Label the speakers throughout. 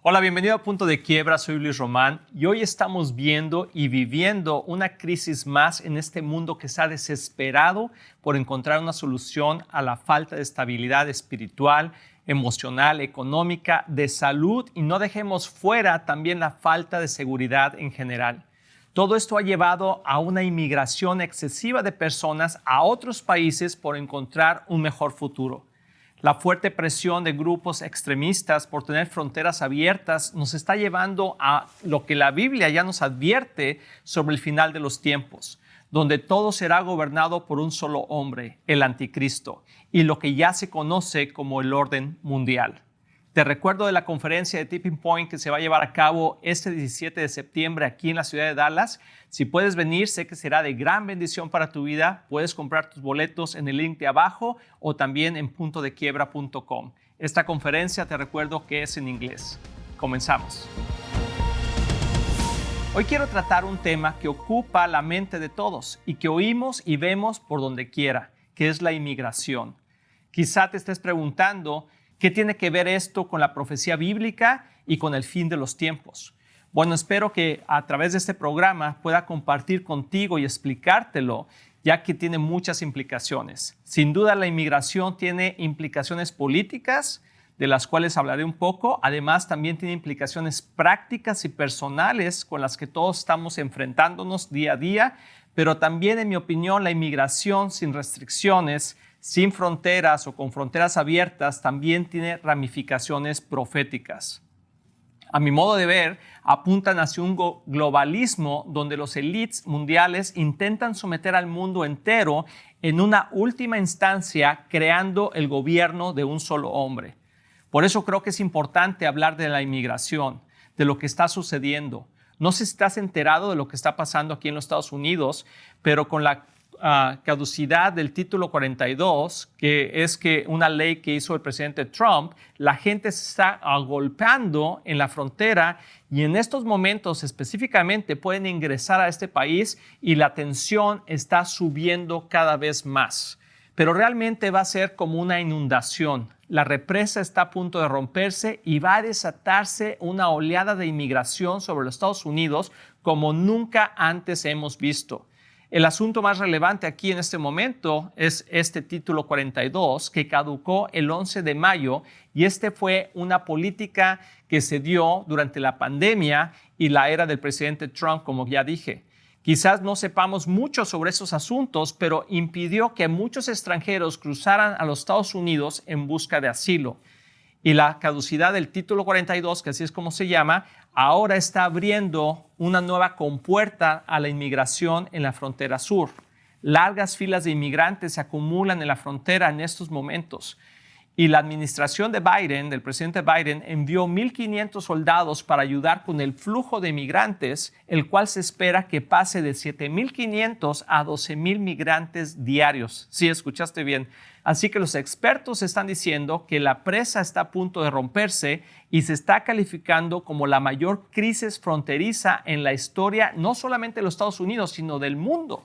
Speaker 1: Hola, bienvenido a Punto de Quiebra, soy Luis Román y hoy estamos viendo y viviendo una crisis más en este mundo que está desesperado por encontrar una solución a la falta de estabilidad espiritual, emocional, económica, de salud y no dejemos fuera también la falta de seguridad en general. Todo esto ha llevado a una inmigración excesiva de personas a otros países por encontrar un mejor futuro. La fuerte presión de grupos extremistas por tener fronteras abiertas nos está llevando a lo que la Biblia ya nos advierte sobre el final de los tiempos, donde todo será gobernado por un solo hombre, el anticristo, y lo que ya se conoce como el orden mundial. Te recuerdo de la conferencia de Tipping Point que se va a llevar a cabo este 17 de septiembre aquí en la ciudad de Dallas. Si puedes venir, sé que será de gran bendición para tu vida. Puedes comprar tus boletos en el link de abajo o también en puntodequiebra.com. Esta conferencia te recuerdo que es en inglés. Comenzamos. Hoy quiero tratar un tema que ocupa la mente de todos y que oímos y vemos por donde quiera, que es la inmigración. Quizá te estés preguntando, ¿qué tiene que ver esto con la profecía bíblica y con el fin de los tiempos? Bueno, espero que a través de este programa pueda compartir contigo y explicártelo, ya que tiene muchas implicaciones. Sin duda, la inmigración tiene implicaciones políticas, de las cuales hablaré un poco. Además, también tiene implicaciones prácticas y personales con las que todos estamos enfrentándonos día a día. Pero también, en mi opinión, la inmigración sin restricciones, sin fronteras o con fronteras abiertas, también tiene ramificaciones proféticas. A mi modo de ver, apuntan hacia un globalismo donde los élites mundiales intentan someter al mundo entero en una última instancia, creando el gobierno de un solo hombre. Por eso creo que es importante hablar de la inmigración, de lo que está sucediendo. No sé si estás enterado de lo que está pasando aquí en los Estados Unidos, pero con la caducidad del título 42, que es que una ley que hizo el presidente Trump, la gente se está agolpeando en la frontera y en estos momentos específicamente pueden ingresar a este país y la tensión está subiendo cada vez más. Pero realmente va a ser como una inundación. La represa está a punto de romperse y va a desatarse una oleada de inmigración sobre los Estados Unidos como nunca antes hemos visto. El asunto más relevante aquí en este momento es este título 42 que caducó el 11 de mayo y fue una política que se dio durante la pandemia y la era del presidente Trump, como ya dije. Quizás no sepamos mucho sobre esos asuntos, pero impidió que muchos extranjeros cruzaran a los Estados Unidos en busca de asilo. Y la caducidad del título 42, que así es como se llama, ahora está abriendo una nueva compuerta a la inmigración en la frontera sur. Largas filas de inmigrantes se acumulan en la frontera en estos momentos. Y la administración de Biden, del presidente Biden, envió 1,500 soldados para ayudar con el flujo de migrantes, el cual se espera que pase de 7,500 a 12,000 migrantes diarios. Sí, escuchaste bien. Así que los expertos están diciendo que la presa está a punto de romperse y se está calificando como la mayor crisis fronteriza en la historia, no solamente de los Estados Unidos, sino del mundo.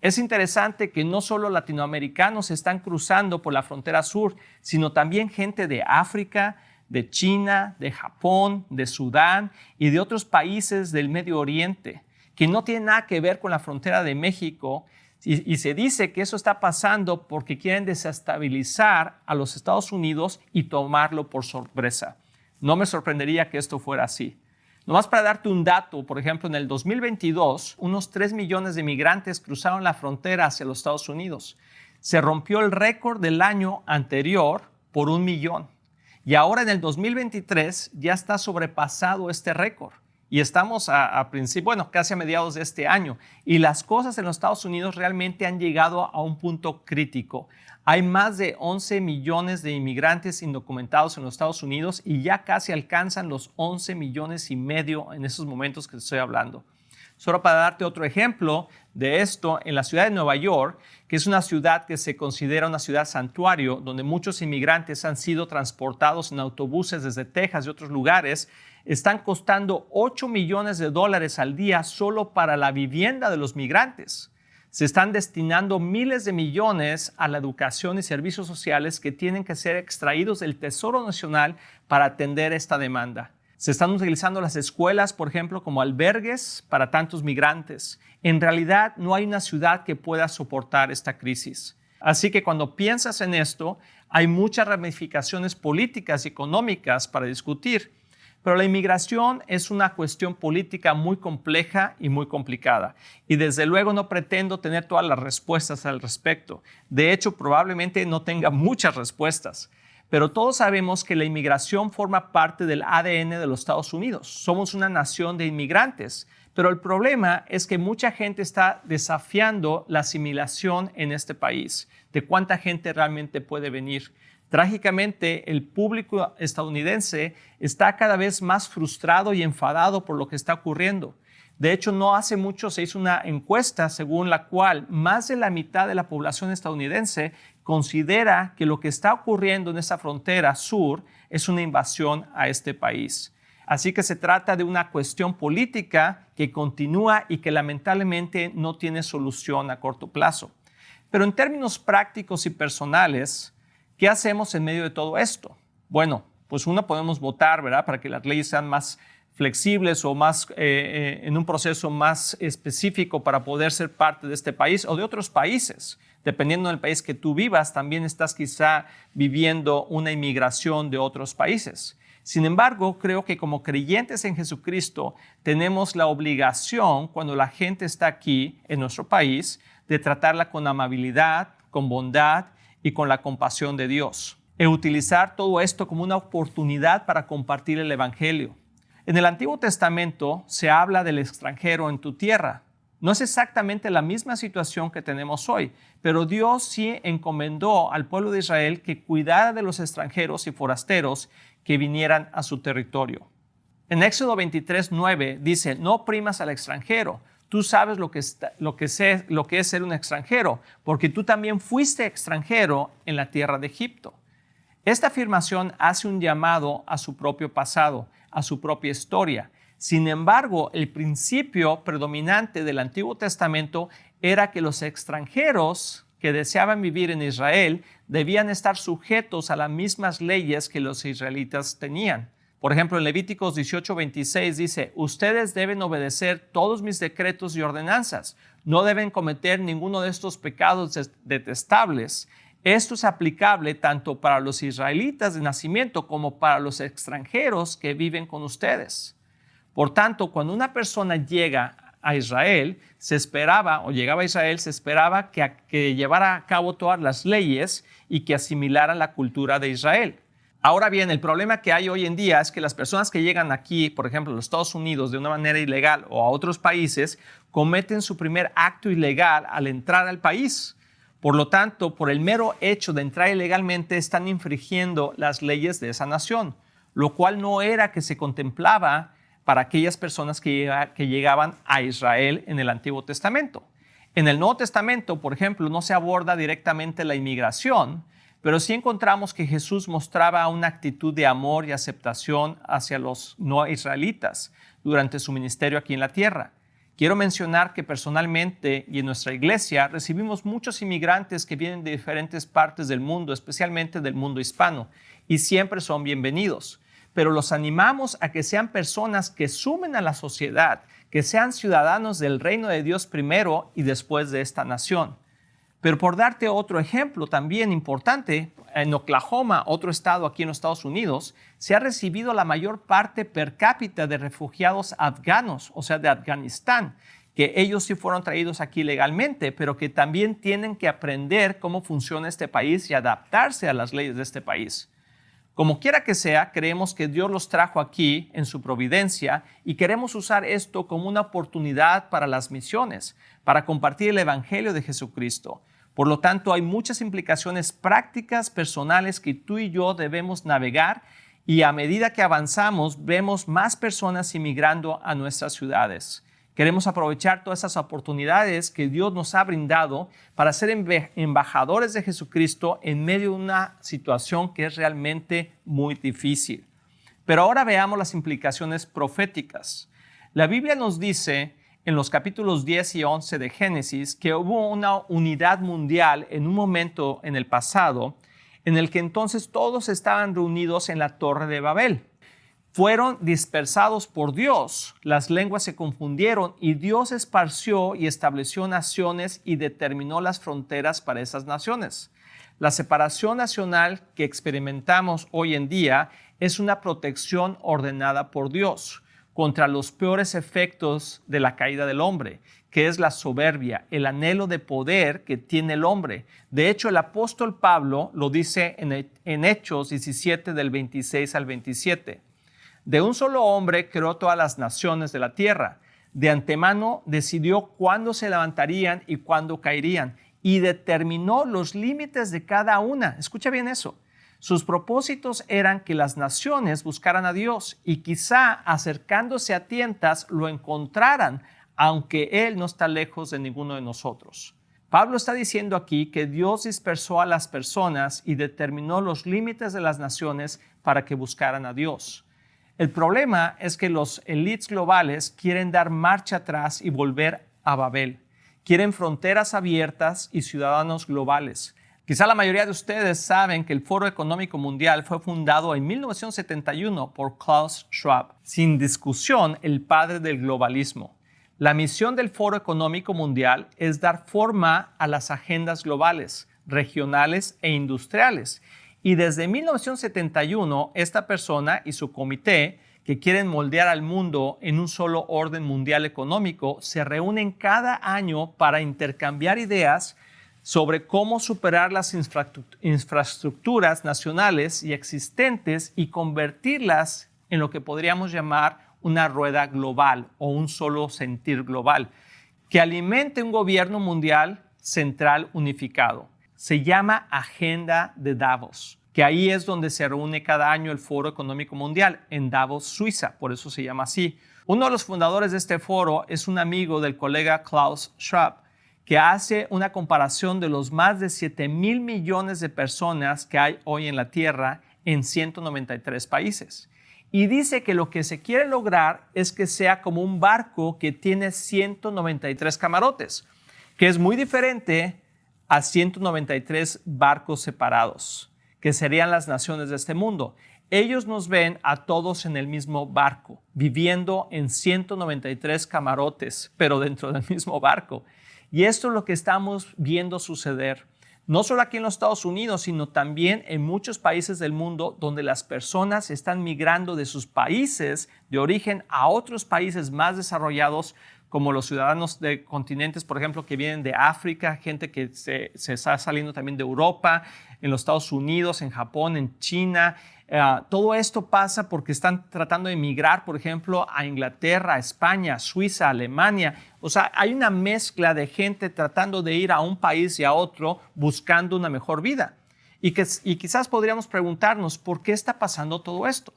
Speaker 1: Es interesante que no solo latinoamericanos están cruzando por la frontera sur, sino también gente de África, de China, de Japón, de Sudán y de otros países del Medio Oriente, que no tienen nada que ver con la frontera de México. Y se dice que eso está pasando porque quieren desestabilizar a los Estados Unidos y tomarlo por sorpresa. No me sorprendería que esto fuera así. Nomás para darte un dato, por ejemplo, en el 2022, unos 3 millones de migrantes cruzaron la frontera hacia los Estados Unidos. Se rompió el récord del año anterior por 1 millón. Y ahora en el 2023 ya está sobrepasado este récord. Y estamos casi a mediados de este año. Y las cosas en los Estados Unidos realmente han llegado a un punto crítico. Hay más de 11 millones de inmigrantes indocumentados en los Estados Unidos y ya casi alcanzan los 11 millones y medio en esos momentos que estoy hablando. Solo para darte otro ejemplo de esto, en la ciudad de Nueva York, que es una ciudad que se considera una ciudad santuario, donde muchos inmigrantes han sido transportados en autobuses desde Texas y otros lugares, están costando $8 millones al día solo para la vivienda de los migrantes. Se están destinando miles de millones a la educación y servicios sociales que tienen que ser extraídos del Tesoro Nacional para atender esta demanda. Se están utilizando las escuelas, por ejemplo, como albergues para tantos migrantes. En realidad, no hay una ciudad que pueda soportar esta crisis. Así que cuando piensas en esto, hay muchas ramificaciones políticas y económicas para discutir. Pero la inmigración es una cuestión política muy compleja y muy complicada. Y desde luego no pretendo tener todas las respuestas al respecto. De hecho, probablemente no tenga muchas respuestas. Pero todos sabemos que la inmigración forma parte del ADN de los Estados Unidos. Somos una nación de inmigrantes. Pero el problema es que mucha gente está desafiando la asimilación en este país, de cuánta gente realmente puede venir. Trágicamente, el público estadounidense está cada vez más frustrado y enfadado por lo que está ocurriendo. De hecho, no hace mucho se hizo una encuesta según la cual más de la mitad de la población estadounidense considera que lo que está ocurriendo en esa frontera sur es una invasión a este país. Así que se trata de una cuestión política que continúa y que lamentablemente no tiene solución a corto plazo. Pero en términos prácticos y personales, ¿qué hacemos en medio de todo esto? Bueno, pues podemos votar, ¿verdad?, para que las leyes sean más flexibles o más en un proceso más específico para poder ser parte de este país o de otros países. Dependiendo del país que tú vivas, también estás quizá viviendo una inmigración de otros países. Sin embargo, creo que como creyentes en Jesucristo tenemos la obligación, cuando la gente está aquí en nuestro país, de tratarla con amabilidad, con bondad y con la compasión de Dios. E utilizar todo esto como una oportunidad para compartir el Evangelio. En el Antiguo Testamento se habla del extranjero en tu tierra. No es exactamente la misma situación que tenemos hoy, pero Dios sí encomendó al pueblo de Israel que cuidara de los extranjeros y forasteros que vinieran a su territorio. En Éxodo 23:9 dice, no oprimas al extranjero. Tú sabes lo que es ser un extranjero, porque tú también fuiste extranjero en la tierra de Egipto. Esta afirmación hace un llamado a su propio pasado, a su propia historia. Sin embargo, el principio predominante del Antiguo Testamento era que los extranjeros que deseaban vivir en Israel debían estar sujetos a las mismas leyes que los israelitas tenían. Por ejemplo, en Levíticos 18:26 dice, ustedes deben obedecer todos mis decretos y ordenanzas. No deben cometer ninguno de estos pecados detestables. Esto es aplicable tanto para los israelitas de nacimiento como para los extranjeros que viven con ustedes. Por tanto, cuando una persona llega a Israel, llegaba a Israel, se esperaba que llevara a cabo todas las leyes y que asimilara la cultura de Israel. Ahora bien, el problema que hay hoy en día es que las personas que llegan aquí, por ejemplo, a los Estados Unidos de una manera ilegal o a otros países, cometen su primer acto ilegal al entrar al país. Por lo tanto, por el mero hecho de entrar ilegalmente, están infringiendo las leyes de esa nación, lo cual no era que se contemplaba para aquellas personas que llegaban a Israel en el Antiguo Testamento. En el Nuevo Testamento, por ejemplo, no se aborda directamente la inmigración, pero sí encontramos que Jesús mostraba una actitud de amor y aceptación hacia los no israelitas durante su ministerio aquí en la tierra. Quiero mencionar que personalmente y en nuestra iglesia recibimos muchos inmigrantes que vienen de diferentes partes del mundo, especialmente del mundo hispano, y siempre son bienvenidos. Pero los animamos a que sean personas que sumen a la sociedad, que sean ciudadanos del reino de Dios primero y después de esta nación. Pero por darte otro ejemplo también importante, en Oklahoma, otro estado aquí en los Estados Unidos, se ha recibido la mayor parte per cápita de refugiados afganos, o sea, de Afganistán, que ellos sí fueron traídos aquí legalmente, pero que también tienen que aprender cómo funciona este país y adaptarse a las leyes de este país. Como quiera que sea, creemos que Dios los trajo aquí en su providencia y queremos usar esto como una oportunidad para las misiones, para compartir el Evangelio de Jesucristo. Por lo tanto, hay muchas implicaciones prácticas, personales que tú y yo debemos navegar y a medida que avanzamos, vemos más personas inmigrando a nuestras ciudades. Queremos aprovechar todas esas oportunidades que Dios nos ha brindado para ser embajadores de Jesucristo en medio de una situación que es realmente muy difícil. Pero ahora veamos las implicaciones proféticas. La Biblia nos dice en los capítulos 10 y 11 de Génesis que hubo una unidad mundial en un momento en el pasado en el que entonces todos estaban reunidos en la Torre de Babel. fueron dispersados por Dios. Las lenguas se confundieron y Dios esparció y estableció naciones y determinó las fronteras para esas naciones. La separación nacional que experimentamos hoy en día es una protección ordenada por Dios contra los peores efectos de la caída del hombre, que es la soberbia, el anhelo de poder que tiene el hombre. De hecho, el apóstol Pablo lo dice en Hechos 17 del 26 al 27. De un solo hombre creó todas las naciones de la tierra. De antemano decidió cuándo se levantarían y cuándo caerían, y determinó los límites de cada una. Escucha bien eso. Sus propósitos eran que las naciones buscaran a Dios y quizá acercándose a tientas lo encontraran, aunque Él no está lejos de ninguno de nosotros. Pablo está diciendo aquí que Dios dispersó a las personas y determinó los límites de las naciones para que buscaran a Dios. El problema es que los élites globales quieren dar marcha atrás y volver a Babel. Quieren fronteras abiertas y ciudadanos globales. Quizá la mayoría de ustedes saben que el Foro Económico Mundial fue fundado en 1971 por Klaus Schwab, sin discusión el padre del globalismo. La misión del Foro Económico Mundial es dar forma a las agendas globales, regionales e industriales. Y desde 1971, esta persona y su comité, que quieren moldear al mundo en un solo orden mundial económico, se reúnen cada año para intercambiar ideas sobre cómo superar las infraestructuras nacionales y existentes y convertirlas en lo que podríamos llamar una rueda global o un solo sentir global, que alimente un gobierno mundial central unificado. Se llama Agenda de Davos, que ahí es donde se reúne cada año el Foro Económico Mundial, en Davos, Suiza, por eso se llama así. Uno de los fundadores de este foro es un amigo del colega Klaus Schwab, que hace una comparación de los más de 7,000 millones de personas que hay hoy en la Tierra en 193 países. Y dice que lo que se quiere lograr es que sea como un barco que tiene 193 camarotes, que es muy diferente a 193 barcos separados, que serían las naciones de este mundo. Ellos nos ven a todos en el mismo barco, viviendo en 193 camarotes, pero dentro del mismo barco. Y esto es lo que estamos viendo suceder, no solo aquí en los Estados Unidos, sino también en muchos países del mundo donde las personas están migrando de sus países de origen a otros países más desarrollados, como los ciudadanos de continentes, por ejemplo, que vienen de África, gente que se está saliendo también de Europa, en los Estados Unidos, en Japón, en China. Todo esto pasa porque están tratando de emigrar, por ejemplo, a Inglaterra, a España, a Suiza, a Alemania. O sea, hay una mezcla de gente tratando de ir a un país y a otro buscando una mejor vida. Y quizás podríamos preguntarnos, ¿por qué está pasando todo esto?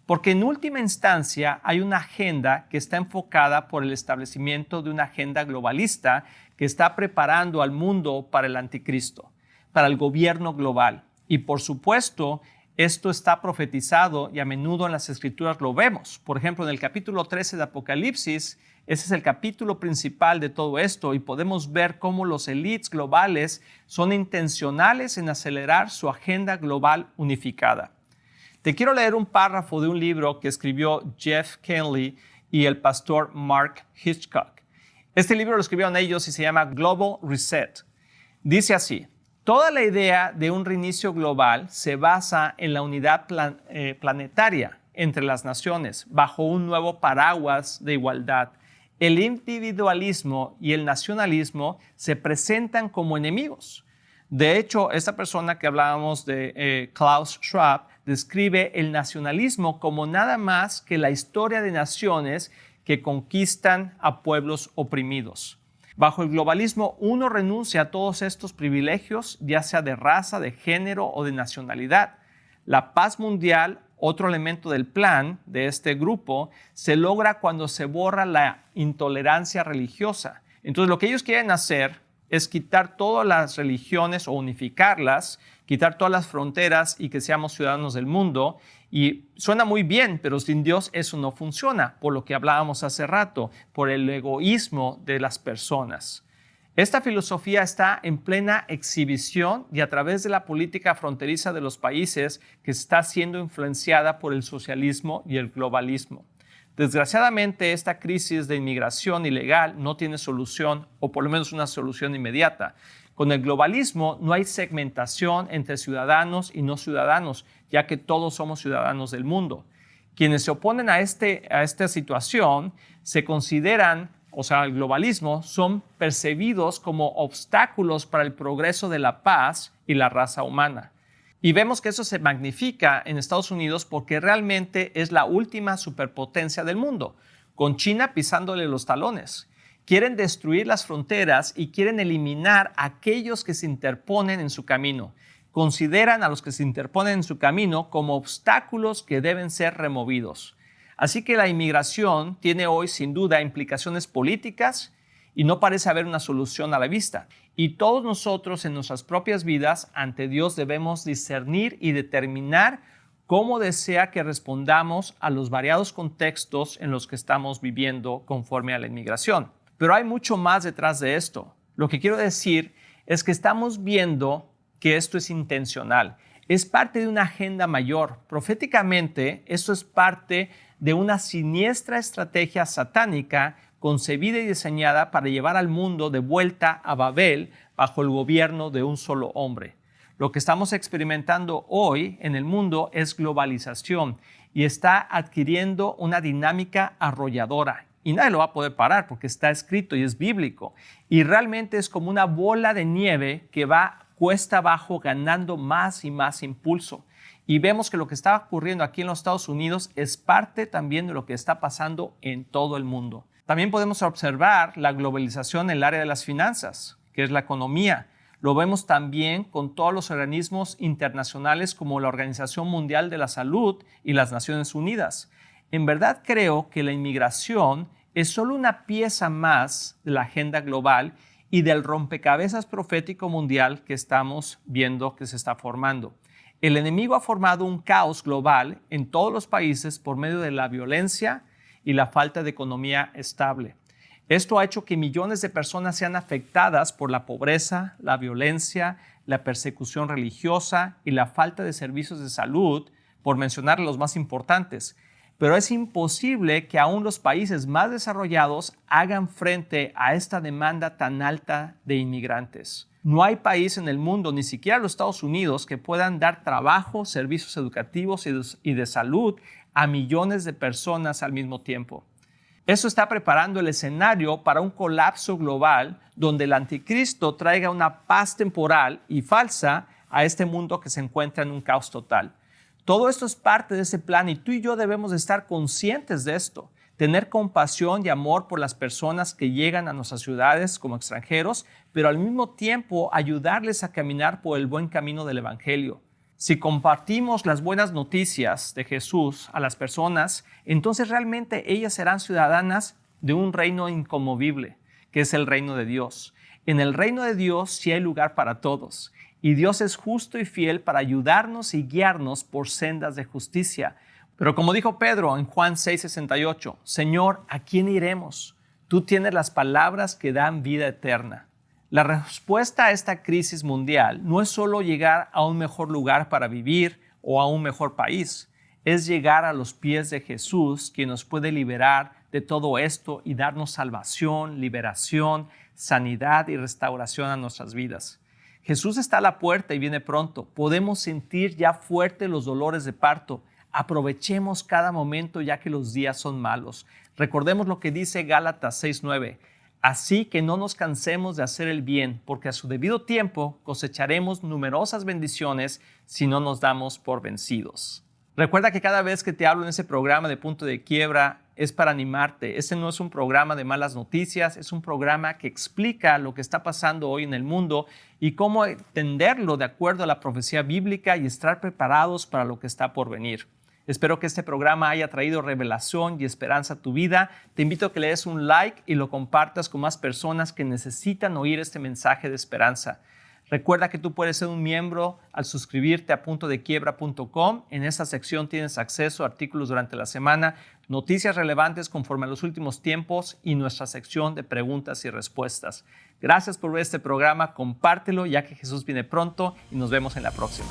Speaker 1: Porque en última instancia hay una agenda que está enfocada por el establecimiento de una agenda globalista que está preparando al mundo para el anticristo, para el gobierno global. Y por supuesto, esto está profetizado y a menudo en las Escrituras lo vemos. Por ejemplo, en el capítulo 13 de Apocalipsis, ese es el capítulo principal de todo esto y podemos ver cómo los élites globales son intencionales en acelerar su agenda global unificada. Te quiero leer un párrafo de un libro que escribió Jeff Kenley y el pastor Mark Hitchcock. Este libro lo escribieron ellos y se llama Global Reset. Dice así: toda la idea de un reinicio global se basa en la unidad planetaria entre las naciones bajo un nuevo paraguas de igualdad. El individualismo y el nacionalismo se presentan como enemigos. De hecho, esta persona que hablábamos de Klaus Schwab describe el nacionalismo como nada más que la historia de naciones que conquistan a pueblos oprimidos. Bajo el globalismo, uno renuncia a todos estos privilegios, ya sea de raza, de género o de nacionalidad. La paz mundial, otro elemento del plan de este grupo, se logra cuando se borra la intolerancia religiosa. Entonces, lo que ellos quieren hacer es quitar todas las religiones o unificarlas, quitar todas las fronteras y que seamos ciudadanos del mundo. Y suena muy bien, pero sin Dios eso no funciona, por lo que hablábamos hace rato, por el egoísmo de las personas. Esta filosofía está en plena exhibición y a través de la política fronteriza de los países que está siendo influenciada por el socialismo y el globalismo. Desgraciadamente, esta crisis de inmigración ilegal no tiene solución, o por lo menos una solución inmediata. Con el globalismo no hay segmentación entre ciudadanos y no ciudadanos, ya que todos somos ciudadanos del mundo. Quienes se oponen a esta situación se consideran, o sea, el globalismo, son percibidos como obstáculos para el progreso de la paz y la raza humana. Y vemos que eso se magnifica en Estados Unidos porque realmente es la última superpotencia del mundo, con China pisándole los talones. Quieren destruir las fronteras y quieren eliminar a aquellos que se interponen en su camino. Consideran a los que se interponen en su camino como obstáculos que deben ser removidos. Así que la inmigración tiene hoy sin duda implicaciones políticas y no parece haber una solución a la vista. Y todos nosotros en nuestras propias vidas ante Dios debemos discernir y determinar cómo desea que respondamos a los variados contextos en los que estamos viviendo conforme a la inmigración. Pero hay mucho más detrás de esto. Lo que quiero decir es que estamos viendo que esto es intencional. Es parte de una agenda mayor. Proféticamente, esto es parte de una siniestra estrategia satánica concebida y diseñada para llevar al mundo de vuelta a Babel bajo el gobierno de un solo hombre. Lo que estamos experimentando hoy en el mundo es globalización y está adquiriendo una dinámica arrolladora. Y nadie lo va a poder parar porque está escrito y es bíblico. Y realmente es como una bola de nieve que va cuesta abajo ganando más y más impulso. Y vemos que lo que está ocurriendo aquí en los Estados Unidos es parte también de lo que está pasando en todo el mundo. También podemos observar la globalización en el área de las finanzas, que es la economía. Lo vemos también con todos los organismos internacionales como la Organización Mundial de la Salud y las Naciones Unidas. En verdad creo que la inmigración es solo una pieza más de la agenda global y del rompecabezas profético mundial que estamos viendo que se está formando. El enemigo ha formado un caos global en todos los países por medio de la violencia y la falta de economía estable. Esto ha hecho que millones de personas sean afectadas por la pobreza, la violencia, la persecución religiosa y la falta de servicios de salud, por mencionar los más importantes. Pero es imposible que aún los países más desarrollados hagan frente a esta demanda tan alta de inmigrantes. No hay país en el mundo, ni siquiera los Estados Unidos, que puedan dar trabajo, servicios educativos y de salud a millones de personas al mismo tiempo. Eso está preparando el escenario para un colapso global donde el anticristo traiga una paz temporal y falsa a este mundo que se encuentra en un caos total. Todo esto es parte de ese plan y tú y yo debemos de estar conscientes de esto, tener compasión y amor por las personas que llegan a nuestras ciudades como extranjeros, pero al mismo tiempo ayudarles a caminar por el buen camino del Evangelio. Si compartimos las buenas noticias de Jesús a las personas, entonces realmente ellas serán ciudadanas de un reino inconmovible, que es el reino de Dios. En el reino de Dios sí hay lugar para todos. Y Dios es justo y fiel para ayudarnos y guiarnos por sendas de justicia. Pero como dijo Pedro en Juan 6:68, Señor, ¿a quién iremos? Tú tienes las palabras que dan vida eterna. La respuesta a esta crisis mundial no es solo llegar a un mejor lugar para vivir o a un mejor país. Es llegar a los pies de Jesús, quien nos puede liberar de todo esto y darnos salvación, liberación, sanidad y restauración a nuestras vidas. Jesús está a la puerta y viene pronto. Podemos sentir ya fuerte los dolores de parto. Aprovechemos cada momento ya que los días son malos. Recordemos lo que dice Gálatas 6:9. Así que no nos cansemos de hacer el bien, porque a su debido tiempo cosecharemos numerosas bendiciones si no nos damos por vencidos. Recuerda que cada vez que te hablo en ese programa de Punto de Quiebra es para animarte. Este no es un programa de malas noticias, es un programa que explica lo que está pasando hoy en el mundo y cómo entenderlo de acuerdo a la profecía bíblica y estar preparados para lo que está por venir. Espero que este programa haya traído revelación y esperanza a tu vida. Te invito a que le des un like y lo compartas con más personas que necesitan oír este mensaje de esperanza. Recuerda que tú puedes ser un miembro al suscribirte a puntodequiebra.com. En esta sección tienes acceso a artículos durante la semana, noticias relevantes conforme a los últimos tiempos y nuestra sección de preguntas y respuestas. Gracias por ver este programa, compártelo ya que Jesús viene pronto y nos vemos en la próxima.